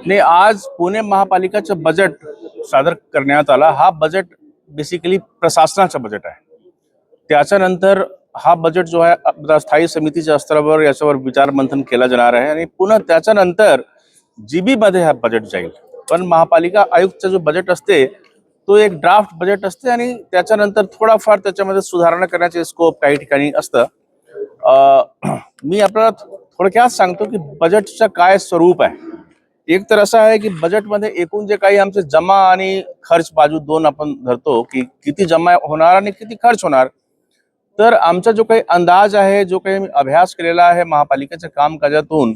नाही, आज पुणे महापालिकाचं बजेट सादर करण्यात आला। हा बजेट बेसिकली प्रशासनाचं बजेट आहे। त्याच्यानंतर हा बजेट जो आहे आपल्या स्थायी समितीच्या स्तरावर याच्यावर विचार मंथन केला जाणार आहे आणि पुन्हा त्याच्यानंतर जीबी मध्ये हा बजेट जाईल। पण महापालिका आयुक्तचं जो बजेट असते तो एक ड्राफ्ट बजेट असते आणि त्याच्यानंतर थोडाफार त्याच्यामध्ये सुधारणा करण्याचे स्कोप काही ठिकाणी असतं। मी आपल्याला थोडक्यात सांगतो की बजेटचं काय स्वरूप आहे। एक तर असं आहे की बजेटमध्ये एकूण जे काही आमचे जमा आणि खर्च बाजू दोन आपण धरतो की किती जमा होणार आणि किती खर्च होणार। तर आमचा जो काही अंदाज आहे, जो काही अभ्यास केलेला आहे महापालिकेच्या कामकाजातून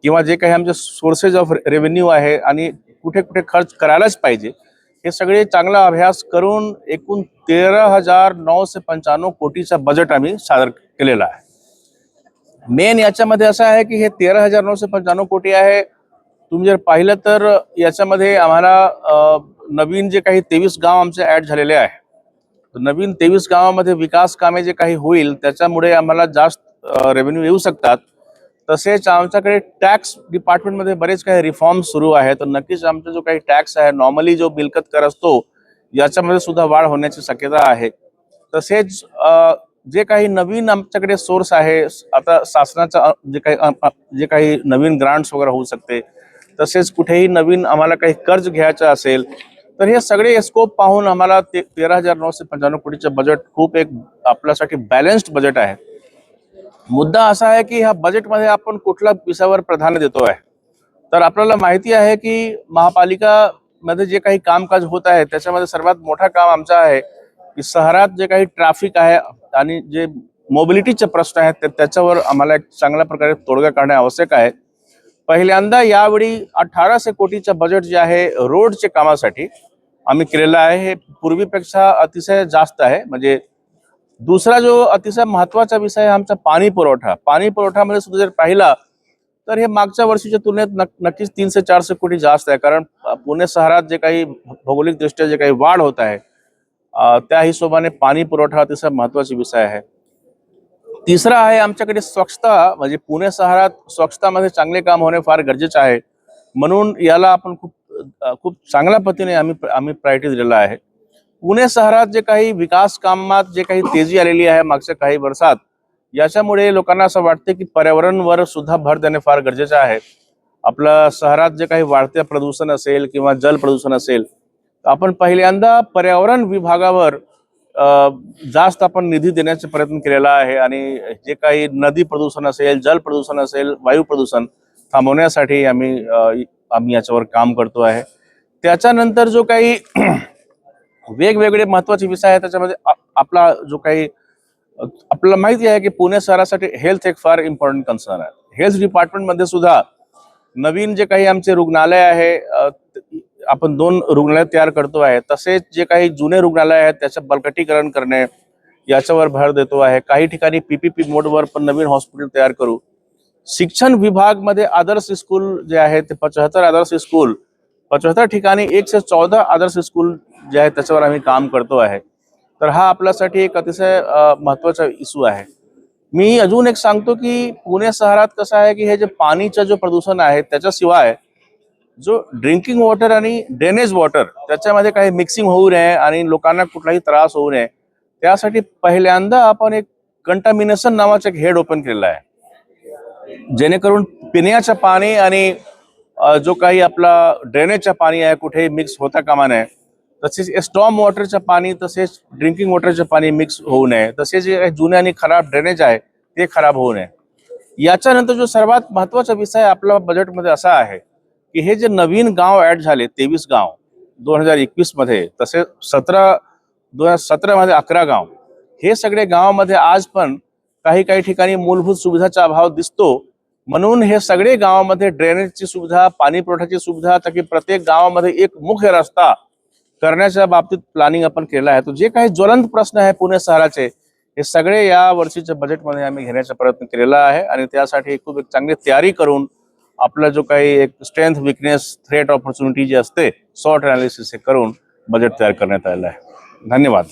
किंवा जे काही आमचे सोर्सेस ऑफ रेव्हेन्यू आहे आणि कुठे कुठे खर्च करायलाच पाहिजे, हे सगळे चांगला अभ्यास करून एकूण 13,995 कोटीचा बजेट आम्ही सादर केलेला आहे। मेन याच्यामध्ये असं आहे की हे 13,995 कोटी आहे। तुम्ही जर पाहिलं तर याच्यामध्ये आम्हाला नवीन जे काही 23 गाव आमचे ऍड झालेले आहे, नवीन 23 गावामध्ये विकास कामे जे काही होईल त्याच्यामुळे आम्हाला जास्त रेव्हेन्यू येऊ शकतात। तसेच आमच्याकडे टॅक्स डिपार्टमेंटमध्ये बरेच काही रिफॉर्म सुरू आहेत, तर नक्कीच आमचा जो काही टॅक्स आहे, नॉर्मली जो मिळकत कर असतो याच्यामध्ये सुद्धा वाढ होण्याची शक्यता आहे। तसेच जे काही नवीन आमच्याकडे सोर्स आहे, आता शासनाचा जे काही नवीन ग्रांट्स वगैरे होऊ शकते, तसेच कुठेही नवीन आम्हाला काही कर्ज घ्यायचं असेल तर हे सगळे स्कोप पाहून आम्हाला 13,995 कोटीचं बजेट खूप एक आपल्यासाठी बॅलन्स्ड बजेट आहे। मुद्दा असा आहे की ह्या बजेटमध्ये आपण कुठल्या विषयावर प्राधान्य देतो आहे। तर आपल्याला माहिती आहे की महापालिका मध्ये जे काही कामकाज होत आहे त्याच्यामध्ये सर्वात मोठा काम आमचा आहे की शहरात जे काही ट्रॅफिक आहे आणि जे मोबिलिटीचे प्रश्न आहेत त्याच्यावर आम्हाला एक चांगल्या प्रकारे तोडगा काढणे आवश्यक आहे। पहिल्यांदा यावेळी 1800 कोटीचं बजेट जे आहे रोडचे कामासाठी आम्ही केलेलं आहे, हे पूर्वीपेक्षा अतिशय जास्त आहे। म्हणजे दुसरा जो अतिशय महत्वाचा विषय आहे आमचा पाणी पुरवठा। पाणी पुरवठ्यामध्ये सुद्धा जर पाहिला तर हे मागच्या वर्षीच्या तुलनेत नक्कीच 300-400 कोटी जास्त आहे, कारण पुणे शहरात जे काही भौगोलिक दृष्ट्या जे काही वाढ होत आहे त्या हिशोबाने पाणी पुरवठा अतिशय महत्वाचा विषय आहे। तिसरा आहे आमच्याकडे स्वच्छता, म्हणजे पुणे शहरात स्वच्छतामध्ये चांगले काम होणे फार गरजेचे आहे, म्हणून याला आपण खूप चांगल्या पद्धतीने आम्ही प्रायोरिटी दिलेला आहे। पुणे शहरात जे काही विकास कामात जे काही तेजी आलेली आहे मागच्या काही वर्षात, याच्यामुळे लोकांना असं वाटते की पर्यावरणावर सुद्धा भर देणे फार गरजेचे आहे। आपल्या शहरात जे काही वाढते प्रदूषण असेल किंवा जल प्रदूषण असेल, आपण पहिल्यांदा पर्यावरण विभागावर जास्त आपण निधी देण्याचा प्रयत्न केलेला आहे आणि जे काही नदी प्रदूषण असेल, जल प्रदूषण असेल, वायू प्रदूषण थांबवण्यासाठी आम्ही याच्यावर काम करतो आहे। त्याच्यानंतर जो काही वेगवेगळे महत्वाचे विषय आहे त्याच्यामध्ये आपला जो काही आपल्याला माहिती आहे की पुणे शहरासाठी हेल्थ एक फार इम्पॉर्टंट कन्सर्न आहे। हेल्थ डिपार्टमेंट मध्ये सुद्धा नवीन जे काही आमचे रुग्णालय आहे, आपण 2 रुग्णालय तयार करतो आहे, तसेच जे काही जुने रुग्णालय आहेत त्याचं बळकटीकरण करणे याच्यावर भर देतो आहे। काही ठिकाणी पीपीपी मोडवर पण नवीन हॉस्पिटल तयार करू। शिक्षण विभाग मध्ये आदर्श स्कूल जे आहे ते 75 आदर्श स्कूल, 75 ठिकाणी 114 आदर्श स्कूल जे आहे त्याच्यावर आम्ही काम करतो आहे। तर हा आपल्यासाठी एक अतिशय महत्वाचा इश्यू आहे। मी अजून एक सांगतो की पुणे शहरात कसं आहे की हे जे पाणीचं जो प्रदूषण आहे त्याच्याशिवाय जो ड्रिंकिंग वॉटर आणि ड्रेनेज वॉटर त्याच्यामध्ये काही मिक्सिंग होऊ नये आणि लोकांना कुठलाही त्रास होऊ नये, त्यासाठी पहिल्यांदा आपण एक कंटामिनेशन नावाचं एक हेड ओपन केलेलं आहे, जेणेकरून पिण्याचं पाणी आणि जो काही आपला ड्रेनेजचं पाणी आहे कुठेही मिक्स होता कामा नये। तसेच स्टॉर्म वॉटरचं पाणी तसेच ड्रिंकिंग वॉटरचं पाणी मिक्स होऊ नये, तसेच जे जुने आणि खराब ड्रेनेज आहे ते खराब होऊ नये। याच्यानंतर जो सर्वात महत्वाचा विषय आपल्या बजेटमध्ये असा आहे की हे जे नवीन गाव ऍड झाले 23 गाव 2021 मध्ये, तसेच 2017 मध्ये 11 गाव, हे सगळे गावामध्ये आज पण काही ठिकाणी मूलभूत सुविधाचा अभाव दिसतो। म्हणून हे सगळे गावामध्ये ड्रेनेजची सुविधा, पाणी पुरवठ्याची सुविधा, ताकि प्रत्येक गावामध्ये एक मुख्य रस्ता करण्याच्या बाबतीत प्लॅनिंग आपण केलं आहे। तो जे काही ज्वलंत प्रश्न आहे पुणे शहराचे, हे सगळे या वर्षीच्या बजेटमध्ये आम्ही घेण्याचा प्रयत्न केलेला आहे आणि त्यासाठी खूप एक चांगली तयारी करून आपला जो काही एक स्ट्रेंथ, वीकनेस, थ्रेट, ऑपॉर्च्युनिटी जे असते, सॉर्ट अनालिसिस हे करून बजेट तयार करण्यात आलेलं आहे। धन्यवाद।